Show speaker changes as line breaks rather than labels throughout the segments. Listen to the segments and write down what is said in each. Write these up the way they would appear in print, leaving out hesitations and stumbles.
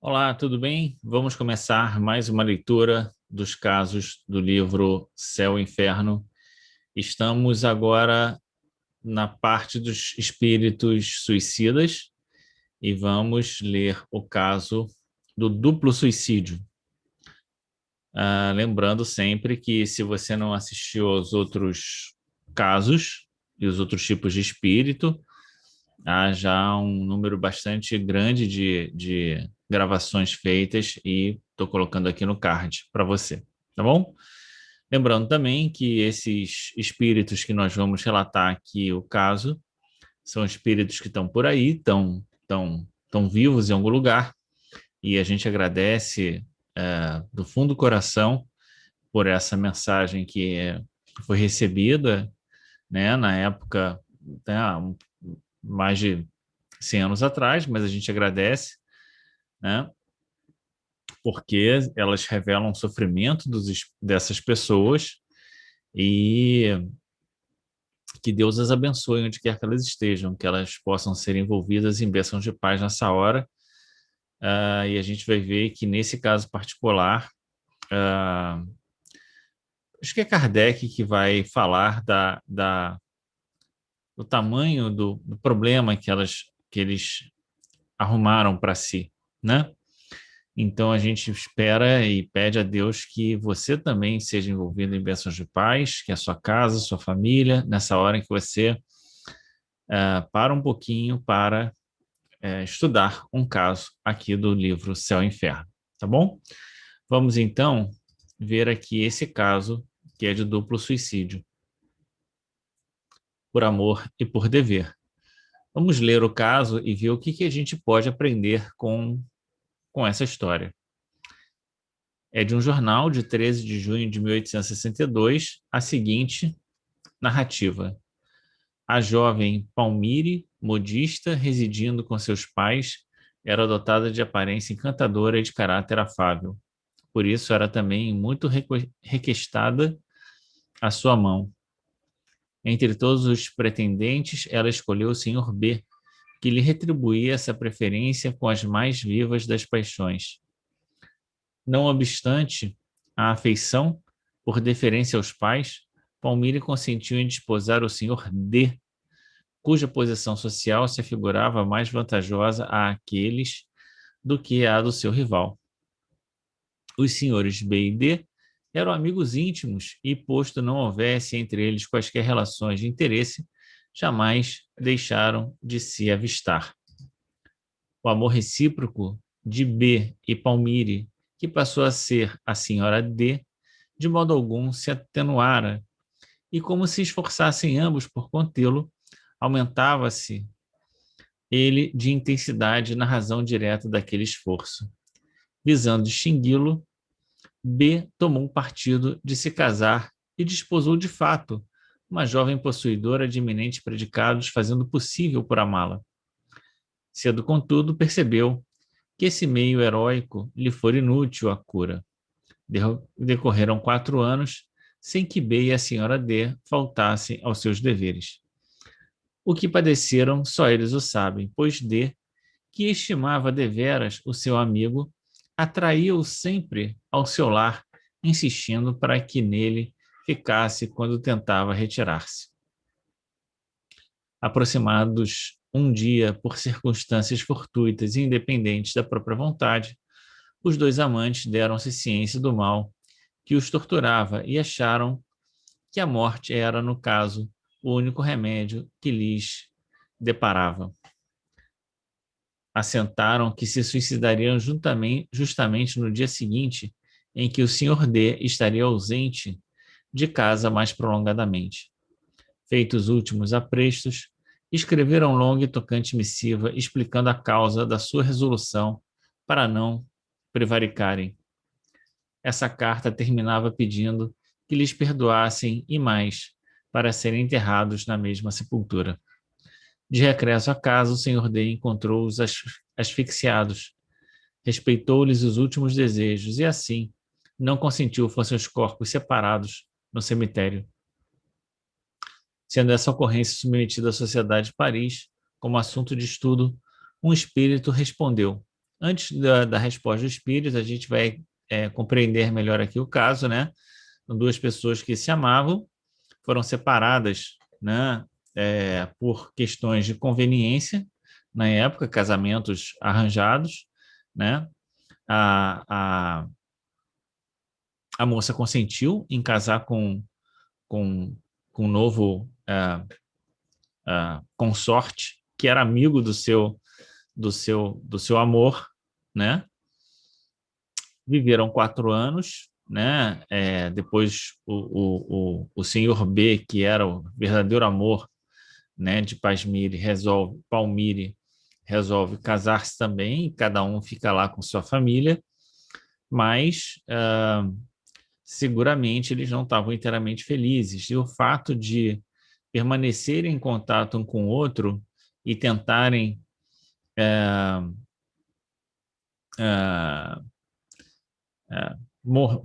Olá, tudo bem? Vamos começar mais uma leitura dos casos do livro Céu e Inferno. Estamos agora na parte dos espíritos suicidas e vamos ler o caso do duplo suicídio. Lembrando sempre que se você não assistiu aos outros casos e os outros tipos de espírito, há já um número bastante grande de gravações feitas e estou colocando aqui no card para você, tá bom? Lembrando também que esses espíritos que nós vamos relatar aqui o caso são espíritos que estão por aí, estão vivos em algum lugar e a gente agradece do fundo do coração por essa mensagem que foi recebida, né, na época, né, mais de 100 anos atrás, mas a gente agradece, né? Porque elas revelam o sofrimento dessas pessoas e que Deus as abençoe onde quer que elas estejam, que elas possam ser envolvidas em bênçãos de paz nessa hora. E a gente vai ver que nesse caso particular, acho que é Kardec que vai falar do tamanho do problema que eles arrumaram para si, né? Então a gente espera e pede a Deus que você também seja envolvido em bênçãos de paz, que a sua casa, sua família, nessa hora em que você para um pouquinho para estudar um caso aqui do livro Céu e Inferno, tá bom? Vamos então ver aqui esse caso que é de duplo suicídio, por amor e por dever. Vamos ler o caso e ver o que a gente pode aprender com essa história. É de um jornal de 13 de junho de 1862, a seguinte narrativa. A jovem Palmire, modista, residindo com seus pais, era dotada de aparência encantadora e de caráter afável. Por isso era também muito requestada a sua mão. Entre todos os pretendentes, ela escolheu o Sr. B, que lhe retribuía essa preferência com as mais vivas das paixões. Não obstante a afeição, por deferência aos pais, Palmira consentiu em desposar o Sr. D, cuja posição social se afigurava mais vantajosa àqueles do que a do seu rival. Os senhores B e D eram amigos íntimos e, posto não houvesse entre eles quaisquer relações de interesse, jamais deixaram de se avistar. O amor recíproco de B e Palmire, que passou a ser a senhora D, de modo algum se atenuara, e como se esforçassem ambos por contê-lo, aumentava-se ele de intensidade na razão direta daquele esforço. Visando extingui-lo, B tomou um partido de se casar e desposou de fato uma jovem possuidora de eminentes predicados, fazendo o possível por amá-la. Cedo, contudo, percebeu que esse meio heróico lhe fora inútil à cura. Decorreram 4 anos sem que B e a senhora D faltassem aos seus deveres. O que padeceram, só eles o sabem, pois D, que estimava deveras o seu amigo, atraía-o sempre ao seu lar, insistindo para que nele ficasse quando tentava retirar-se. Aproximados um dia por circunstâncias fortuitas e independentes da própria vontade, os dois amantes deram-se ciência do mal que os torturava e acharam que a morte era, no caso, o único remédio que lhes deparava. Assentaram que se suicidariam justamente no dia seguinte, em que o Sr. D estaria ausente de casa mais prolongadamente. Feitos os últimos aprestos, escreveram longa e tocante missiva explicando a causa da sua resolução para não prevaricarem. Essa carta terminava pedindo que lhes perdoassem e mais, para serem enterrados na mesma sepultura. De regresso a casa, o Sr. D encontrou-os asfixiados, respeitou-lhes os últimos desejos e, assim, não consentiu fossem os corpos separados no cemitério. Sendo essa ocorrência submetida à Sociedade de Paris como assunto de estudo, um espírito respondeu: Antes da resposta do espírito, a gente vai compreender melhor aqui o caso, né? Duas pessoas que se amavam, foram separadas, né, por questões de conveniência, na época, casamentos arranjados, né? A, a, a moça consentiu em casar com, com um novo consorte, que era amigo do seu amor, né? Viveram 4 anos, né? Depois o senhor B, que era o verdadeiro amor, né, de Palmire resolve casar-se também, cada um fica lá com sua família, mas seguramente eles não estavam inteiramente felizes. E o fato de permanecerem em contato um com o outro e tentarem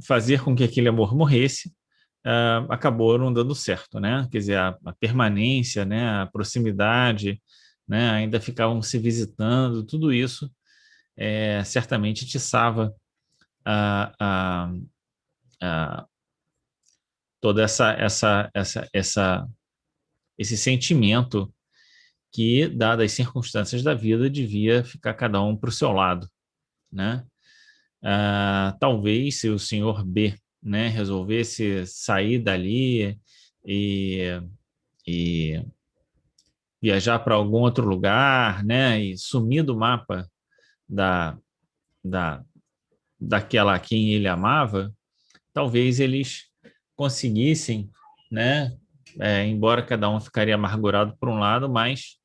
fazer com que aquele amor morresse, acabou não dando certo, né? Quer dizer, a permanência, né? A proximidade, né? Ainda ficavam se visitando, tudo isso certamente atiçava a, a, a, toda esse sentimento que, dadas as circunstâncias da vida, devia ficar cada um para o seu lado, né? Talvez se o senhor B, né, resolvesse sair dali e, e viajar para algum outro lugar, né, e sumir do mapa da, da, daquela a quem ele amava, talvez eles conseguissem, né, embora cada um ficaria amargurado por um lado, mas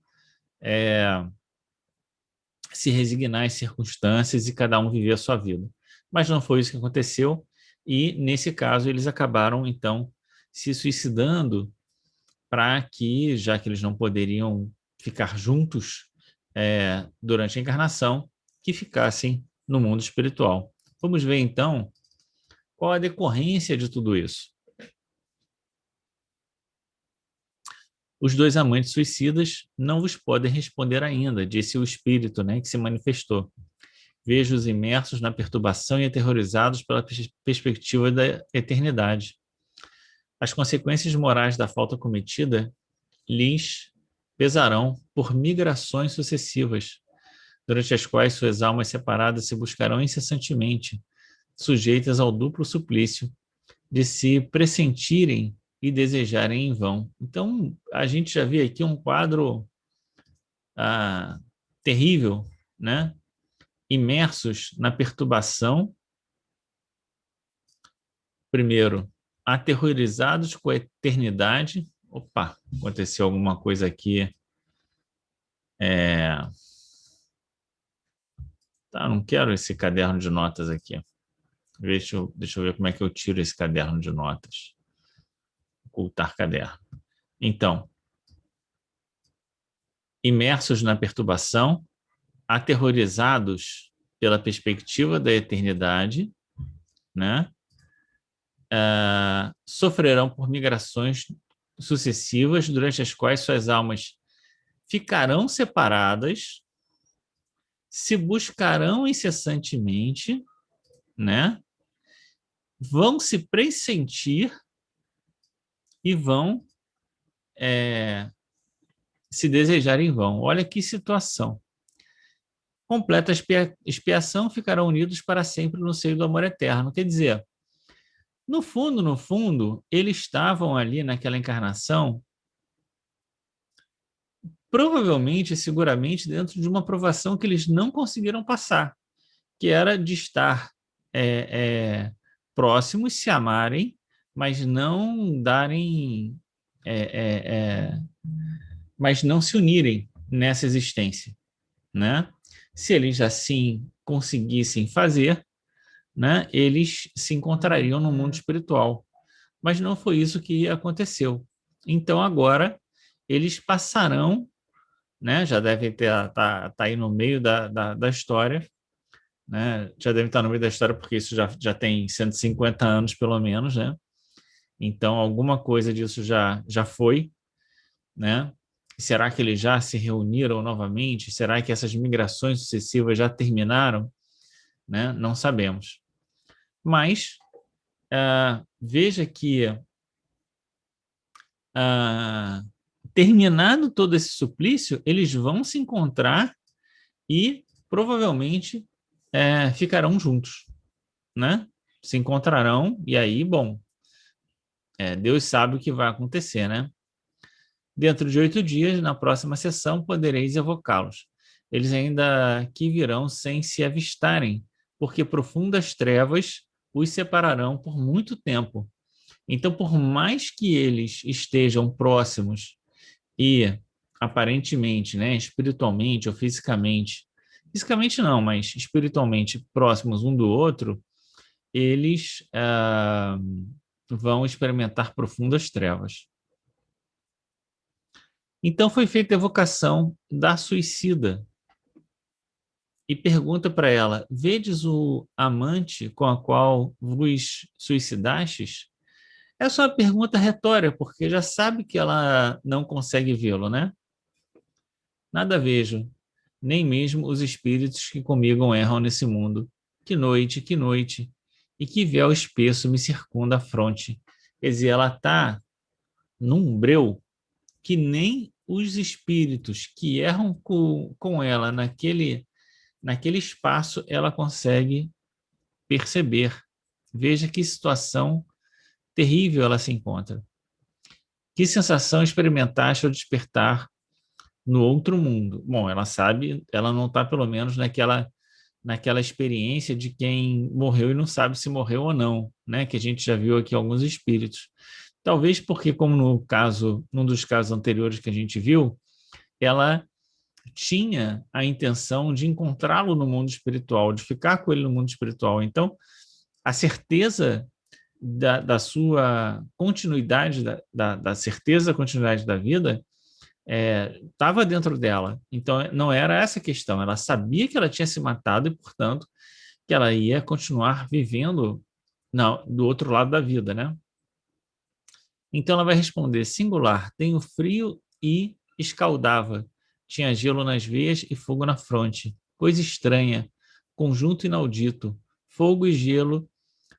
se resignar às circunstâncias e cada um viver a sua vida. Mas não foi isso que aconteceu, e nesse caso eles acabaram, então, se suicidando para que, já que eles não poderiam ficar juntos durante a encarnação, que ficassem no mundo espiritual. Vamos ver, então, qual a decorrência de tudo isso. Os dois amantes suicidas não vos podem responder ainda, disse o espírito, né, que se manifestou. Vejo-os imersos na perturbação e aterrorizados pela perspectiva da eternidade. As consequências morais da falta cometida lhes pesarão por migrações sucessivas, durante as quais suas almas separadas se buscarão incessantemente, sujeitas ao duplo suplício de se pressentirem e desejarem em vão. Então, a gente já vê aqui um quadro terrível, né? Imersos na perturbação, primeiro, aterrorizados com a eternidade. Opa, aconteceu alguma coisa aqui. Tá, não quero esse caderno de notas aqui. Deixa eu ver como é que eu tiro esse caderno de notas. Ocultar caderno. Então, imersos na perturbação, aterrorizados pela perspectiva da eternidade, né? Sofrerão por migrações sucessivas, durante as quais suas almas ficarão separadas, se buscarão incessantemente, né? Vão se pressentir e vão se desejar em vão. Olha que situação. Completa expiação, ficarão unidos para sempre no seio do amor eterno. Quer dizer, no fundo, eles estavam ali naquela encarnação, provavelmente, seguramente, dentro de uma provação que eles não conseguiram passar, que era de estar próximos, se amarem, mas não darem, mas não se unirem nessa existência, né? Se eles assim conseguissem fazer, né, eles se encontrariam no mundo espiritual. Mas não foi isso que aconteceu. Então agora eles passarão, né, já devem tá aí no meio da história, né, já devem estar no meio da história porque isso já tem 150 anos pelo menos, né? Então alguma coisa disso já foi, né? Será que eles já se reuniram novamente? Será que essas migrações sucessivas já terminaram? Né? Não sabemos. Mas veja que, terminado todo esse suplício, eles vão se encontrar e provavelmente ficarão juntos, né? Se encontrarão e aí, bom, Deus sabe o que vai acontecer, né? Dentro de 8 dias, na próxima sessão, podereis evocá-los. Eles ainda aqui virão sem se avistarem, porque profundas trevas os separarão por muito tempo. Então, por mais que eles estejam próximos e aparentemente, né, espiritualmente ou fisicamente não, mas espiritualmente próximos um do outro, eles vão experimentar profundas trevas. Então foi feita a evocação da suicida e pergunta para ela: vedes o amante com a qual vos suicidastes? É só uma pergunta retórica, porque já sabe que ela não consegue vê-lo, né? Nada vejo, nem mesmo os espíritos que comigo erram nesse mundo. Que noite, e que véu espesso me circunda a fronte. Quer dizer, ela está num breu que nem os espíritos que erram com ela naquele espaço ela consegue perceber. Veja que situação terrível ela se encontra. Que sensação experimentaste ao despertar no outro mundo? Bom, ela sabe, ela não está pelo menos naquela experiência de quem morreu e não sabe se morreu ou não, né? Que a gente já viu aqui alguns espíritos. Talvez porque, como num dos casos anteriores que a gente viu, ela tinha a intenção de encontrá-lo no mundo espiritual, de ficar com ele no mundo espiritual. Então, a certeza da sua continuidade, da certeza da continuidade da vida, estava dentro dela. Então, não era essa a questão. Ela sabia que ela tinha se matado e, portanto, que ela ia continuar vivendo do outro lado da vida, né? Então, ela vai responder: singular, tenho frio e escaldava. Tinha gelo nas veias e fogo na fronte. Coisa estranha, conjunto inaudito. Fogo e gelo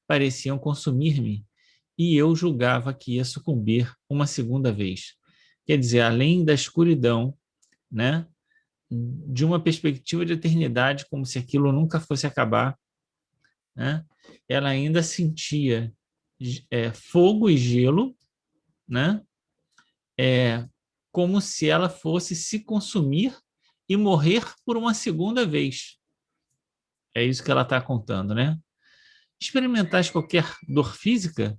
pareciam consumir-me, e eu julgava que ia sucumbir uma segunda vez. Quer dizer, além da escuridão, né, de uma perspectiva de eternidade, como se aquilo nunca fosse acabar, né, ela ainda sentia fogo e gelo, né, como se ela fosse se consumir e morrer por uma segunda vez. É isso que ela está contando, né? Experimentaste qualquer dor física?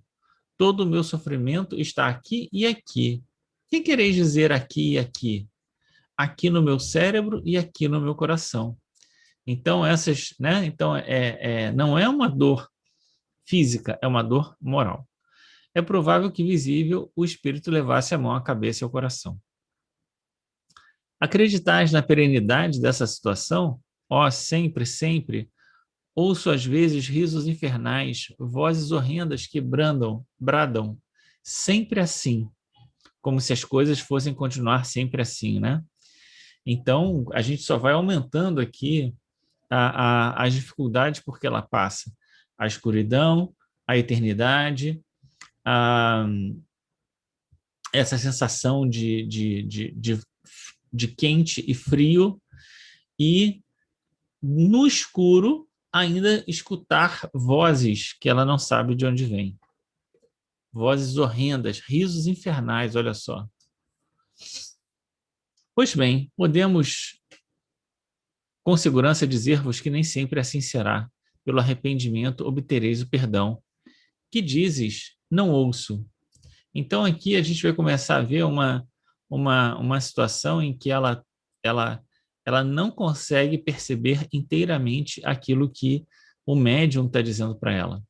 Todo o meu sofrimento está aqui e aqui. O que quereis dizer aqui e aqui? Aqui no meu cérebro e aqui no meu coração. Então, né? Então, não é uma dor física, é uma dor moral. É provável que visível o espírito levasse a mão à cabeça e ao coração. Acreditais na perenidade dessa situação? Ó, sempre, sempre, ouço às vezes risos infernais, vozes horrendas que bradam, sempre assim, como se as coisas fossem continuar sempre assim, né? Então, a gente só vai aumentando aqui as dificuldades porque ela passa. A escuridão, a eternidade, essa sensação de quente e frio, e no escuro ainda escutar vozes que ela não sabe de onde vêm. Vozes horrendas, risos infernais, olha só. Pois bem, podemos com segurança dizer-vos que nem sempre assim será. Pelo arrependimento obtereis o perdão. Que dizes? Não ouço. Então aqui a gente vai começar a ver uma situação em que ela não consegue perceber inteiramente aquilo que o médium está dizendo para ela.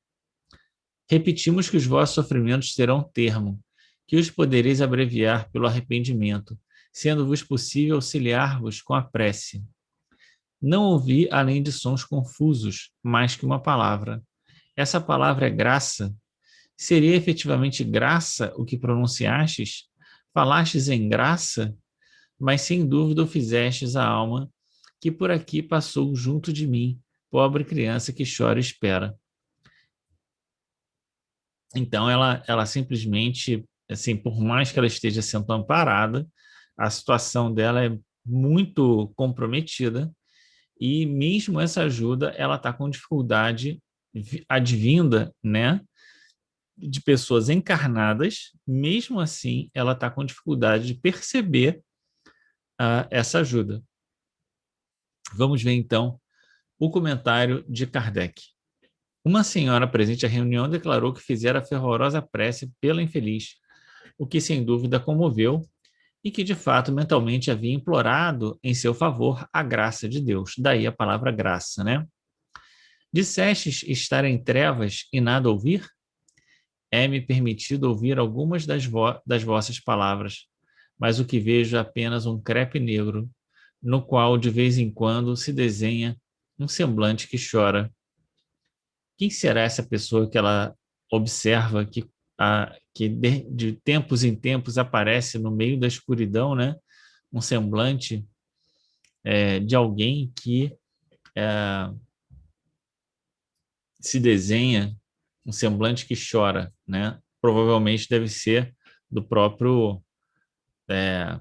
Repetimos que os vossos sofrimentos terão termo, que os podereis abreviar pelo arrependimento, sendo-vos possível auxiliar-vos com a prece. Não ouvi, além de sons confusos, mais que uma palavra. Essa palavra é graça? Seria efetivamente graça o que pronunciastes? Falastes em graça? mas sem dúvida o fizestes a alma que por aqui passou junto de mim, pobre criança que chora e espera. Então, ela simplesmente, assim, por mais que ela esteja sendo amparada, a situação dela é muito comprometida e mesmo essa ajuda, ela está com dificuldade advinda, né, de pessoas encarnadas, mesmo assim, ela está com dificuldade de perceber essa ajuda. Vamos ver, então, o comentário de Kardec. Uma senhora presente à reunião declarou que fizera fervorosa prece pela infeliz, o que sem dúvida comoveu e que de fato mentalmente havia implorado em seu favor a graça de Deus. Daí a palavra graça, né? Dissestes estar em trevas e nada ouvir? É-me permitido ouvir algumas das vossas palavras, mas o que vejo é apenas um crepe negro, no qual de vez em quando se desenha um semblante que chora. Quem será essa pessoa que ela observa que de tempos em tempos aparece no meio da escuridão, né? Um semblante de alguém que é, se desenha, um semblante que chora, né? Provavelmente deve ser do próprio é,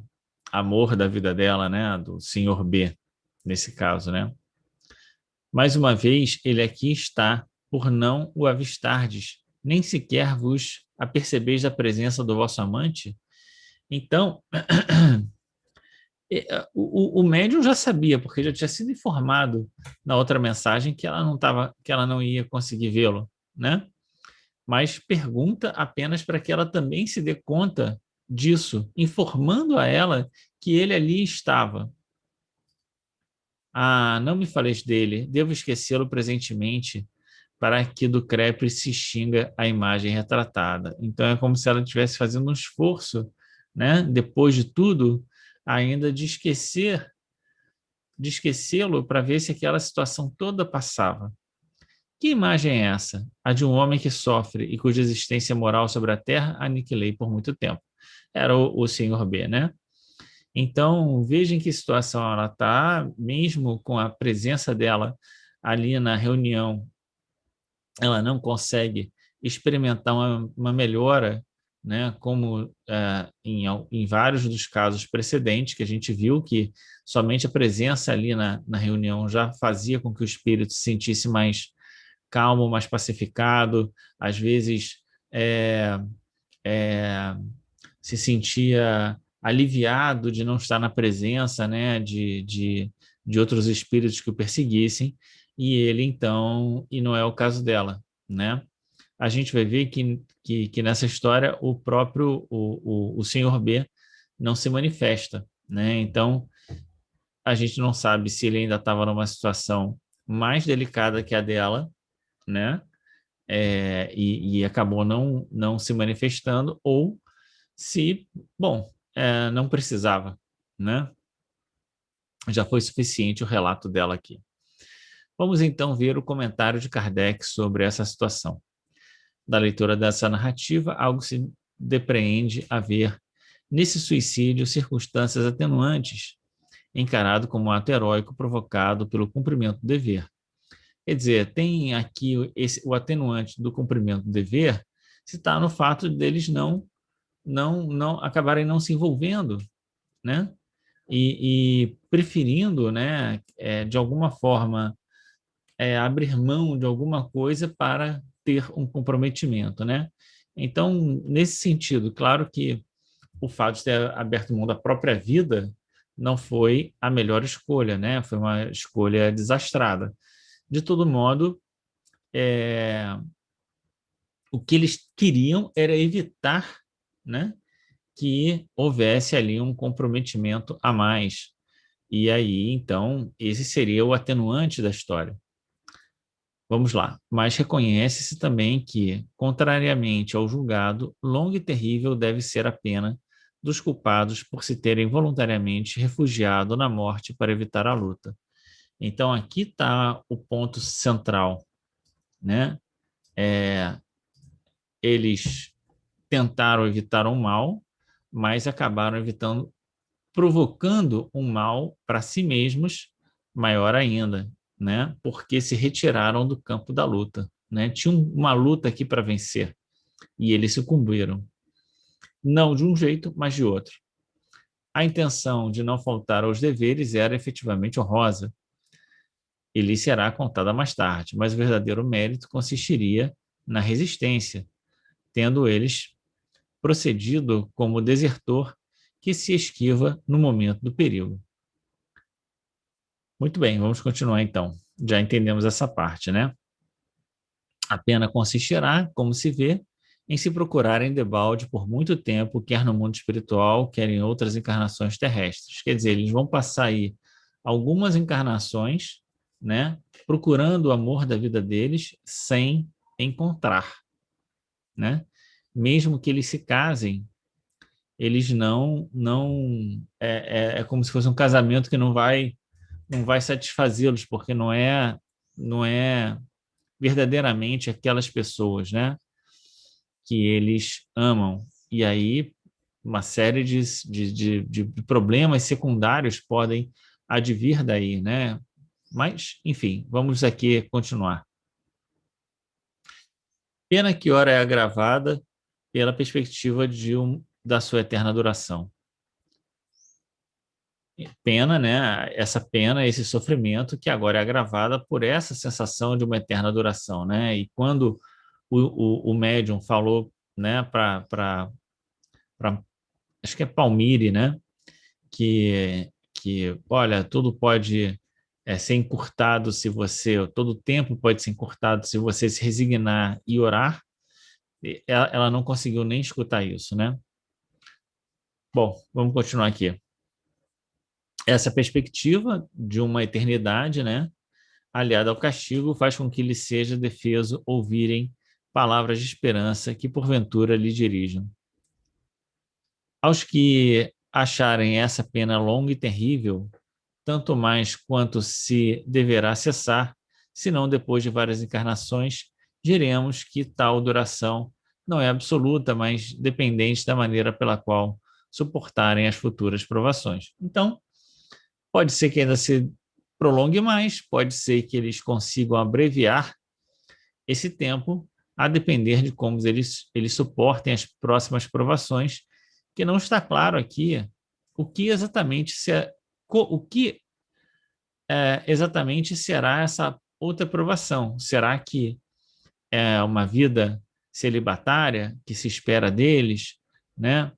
amor da vida dela, né? Do Senhor B, nesse caso, né? Mais uma vez, ele aqui está, por não o avistardes, nem sequer vos apercebeis da presença do vosso amante. Então, o médium já sabia, porque já tinha sido informado na outra mensagem que ela não tava, que ela não ia conseguir vê-lo, né? Mas pergunta apenas para que ela também se dê conta disso, informando a ela que ele ali estava. Ah, não me faleis dele, devo esquecê-lo presentemente, para que do crepe se extinga a imagem retratada. Então é como se ela estivesse fazendo um esforço, né, depois de tudo, ainda de esquecê-lo para ver se aquela situação toda passava. Que imagem é essa? A de um homem que sofre e cuja existência moral sobre a terra aniquilei por muito tempo. Era o senhor B, né? Então, veja em que situação ela está, mesmo com a presença dela ali na reunião, ela não consegue experimentar uma melhora, né? Como em vários dos casos precedentes, que a gente viu que somente a presença ali na reunião já fazia com que o espírito se sentisse mais calmo, mais pacificado, às vezes é, é, se sentia aliviado de não estar na presença, né, de outros espíritos que o perseguissem, e ele então, e não é o caso dela, né? A gente vai ver que nessa história o próprio, o senhor B não se manifesta, né? Então, a gente não sabe se ele ainda estava numa situação mais delicada que a dela, né? E acabou não se manifestando, ou se, bom, não precisava, né? Já foi suficiente o relato dela aqui. Vamos então ver o comentário de Kardec sobre essa situação. Da leitura dessa narrativa, algo se depreende haver nesse suicídio circunstâncias atenuantes, encarado como um ato heróico provocado pelo cumprimento do dever. Quer dizer, tem aqui o atenuante do cumprimento do dever, se está no fato deles não acabarem não se envolvendo, né? E preferindo, né, de alguma forma, abrir mão de alguma coisa para ter um comprometimento, né? Então, nesse sentido, claro que o fato de ter aberto mão da própria vida não foi a melhor escolha, né? Foi uma escolha desastrada. De todo modo, o que eles queriam era evitar, né, que houvesse ali um comprometimento a mais. E aí, então, esse seria o atenuante da história. Vamos lá. Mas reconhece-se também que, contrariamente ao julgado, longa e terrível deve ser a pena dos culpados por se terem voluntariamente refugiado na morte para evitar a luta. Então, aqui está o ponto central, né? Eles tentaram evitar o mal, mas acabaram evitando provocando um mal para si mesmos maior ainda, né? Porque se retiraram do campo da luta, né? Tinha uma luta aqui para vencer e eles sucumbiram, não de um jeito, mas de outro. A intenção de não faltar aos deveres era efetivamente honrosa e lhe será contada mais tarde, mas o verdadeiro mérito consistiria na resistência, tendo eles procedido como desertor que se esquiva no momento do perigo. Muito bem, vamos continuar então. Já entendemos essa parte, né? A pena consistirá, como se vê, em se procurarem debalde por muito tempo, quer no mundo espiritual, quer em outras encarnações terrestres. Quer dizer, eles vão passar aí algumas encarnações, né, procurando o amor da vida deles sem encontrar, né? Mesmo que eles se casem, eles é como se fosse um casamento que não vai satisfazê-los, porque não é verdadeiramente aquelas pessoas, né, que eles amam. E aí uma série de problemas secundários podem advir daí, né? Mas, enfim, vamos aqui continuar. Pena que ora é agravada pela perspectiva da sua eterna duração. Pena, né? Essa pena, esse sofrimento que agora é agravada por essa sensação de uma eterna duração, né? E quando o médium falou, né, acho que é Palmire, né, que olha, tudo pode ser encurtado se você, todo tempo pode ser encurtado se você se resignar e orar. Ela não conseguiu nem escutar isso, né? Bom, vamos continuar aqui. Essa perspectiva de uma eternidade, né, aliada ao castigo, faz com que lhe seja defeso ouvirem palavras de esperança que porventura lhe dirijam. Aos que acharem essa pena longa e terrível, tanto mais quanto se deverá cessar, senão depois de várias encarnações, diremos que tal duração não é absoluta, mas dependente da maneira pela qual suportarem as futuras provações. Então, pode ser que ainda se prolongue mais, pode ser que eles consigam abreviar esse tempo, a depender de como eles suportem as próximas provações, que não está claro aqui o que exatamente exatamente será essa outra provação. Será que é uma vida celibatária que se espera deles, né?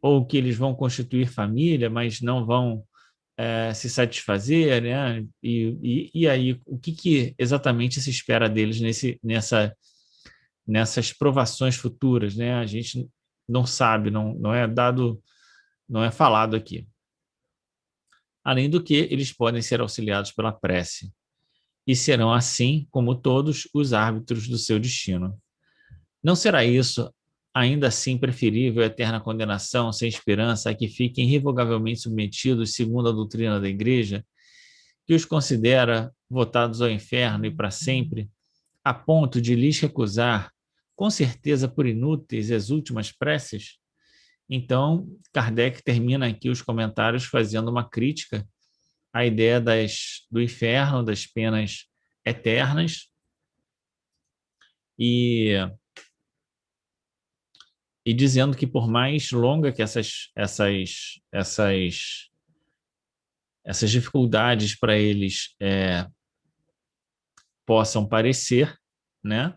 Ou que eles vão constituir família, mas não vão se satisfazer, né? E aí, o que exatamente se espera deles nessas provações futuras, né? A gente não sabe, não é dado, não é falado aqui. Além do que, eles podem ser auxiliados pela prece e serão, assim como todos, os árbitros do seu destino. Não será isso, ainda assim, preferível a eterna condenação sem esperança a que fiquem irrevogavelmente submetidos segundo a doutrina da Igreja, que os considera votados ao inferno e para sempre, a ponto de lhes recusar, com certeza por inúteis, as últimas preces? Então, Kardec termina aqui os comentários fazendo uma crítica à ideia do inferno, das penas eternas, e, e dizendo que por mais longa que essas dificuldades para eles possam parecer, né,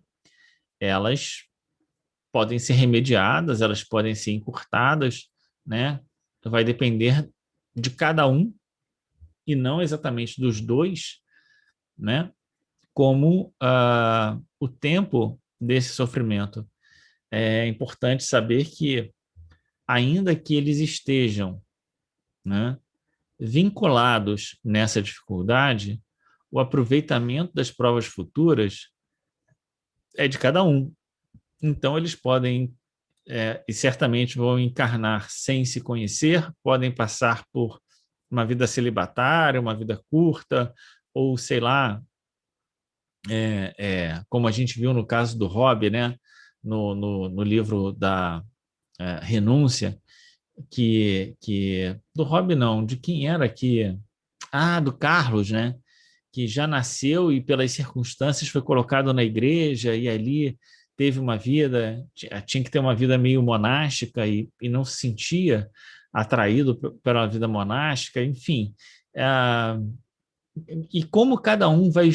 elas podem ser remediadas, elas podem ser encurtadas, né? Vai depender de cada um e não exatamente dos dois, né? Como o tempo desse sofrimento. É importante saber que, ainda que eles estejam, né, vinculados nessa dificuldade, o aproveitamento das provas futuras é de cada um. Então, eles podem e certamente vão encarnar sem se conhecer, podem passar por uma vida celibatária, uma vida curta, ou sei lá, como a gente viu no caso do Hobbes, né, no livro da Renúncia, do Rob não, de quem era que... Ah, do Carlos, né? Que já nasceu e pelas circunstâncias foi colocado na igreja e ali teve uma vida, tinha que ter uma vida meio monástica e não se sentia atraído pela vida monástica, enfim. Ah, e como cada um vai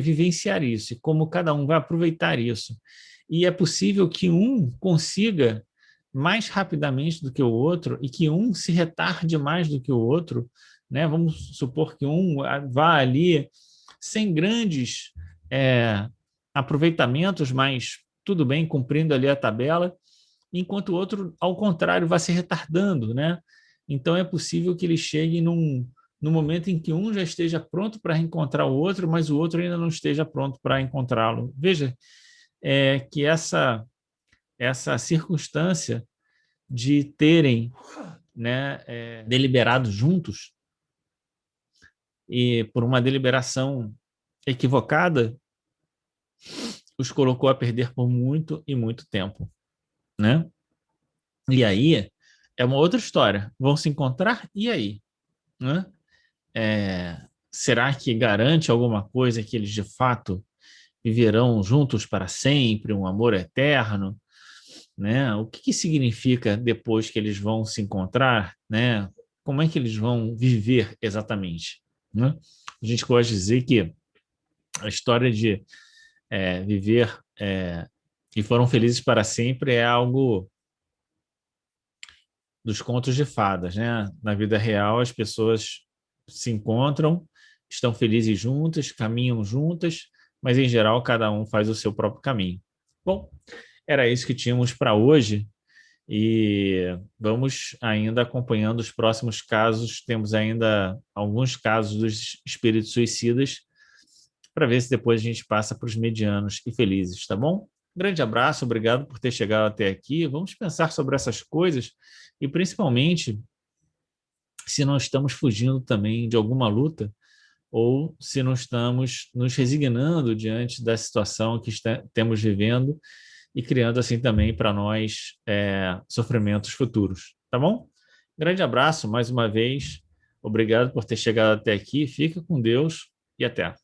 vivenciar isso, e como cada um vai aproveitar isso. E é possível que um consiga mais rapidamente do que o outro e que um se retarde mais do que o outro, né? Vamos supor que um vá ali sem grandes aproveitamentos, mas tudo bem, cumprindo ali a tabela, enquanto o outro, ao contrário, vai se retardando, né? Então é possível que ele chegue no momento em que um já esteja pronto para reencontrar o outro, mas o outro ainda não esteja pronto para encontrá-lo. Veja que essa circunstância de terem, né, deliberado juntos e por uma deliberação equivocada os colocou a perder por muito e muito tempo, né? E aí é uma outra história. Vão se encontrar e aí, né? Será que garante alguma coisa que eles de fato viverão juntos para sempre, um amor eterno, né? O que significa depois que eles vão se encontrar, né? Como é que eles vão viver exatamente, né? A gente gosta de dizer que a história de viver e foram felizes para sempre é algo dos contos de fadas, né? Na vida real, as pessoas se encontram, estão felizes juntas, caminham juntas, mas em geral cada um faz o seu próprio caminho. Bom, era isso que tínhamos para hoje e vamos ainda acompanhando os próximos casos. Temos ainda alguns casos dos espíritos suicidas para ver se depois a gente passa para os medianos e felizes, tá bom? Grande abraço, obrigado por ter chegado até aqui. Vamos pensar sobre essas coisas e principalmente se não estamos fugindo também de alguma luta ou se não estamos nos resignando diante da situação que temos vivendo e criando assim também para nós sofrimentos futuros, tá bom? Grande abraço mais uma vez, obrigado por ter chegado até aqui, fica com Deus e até.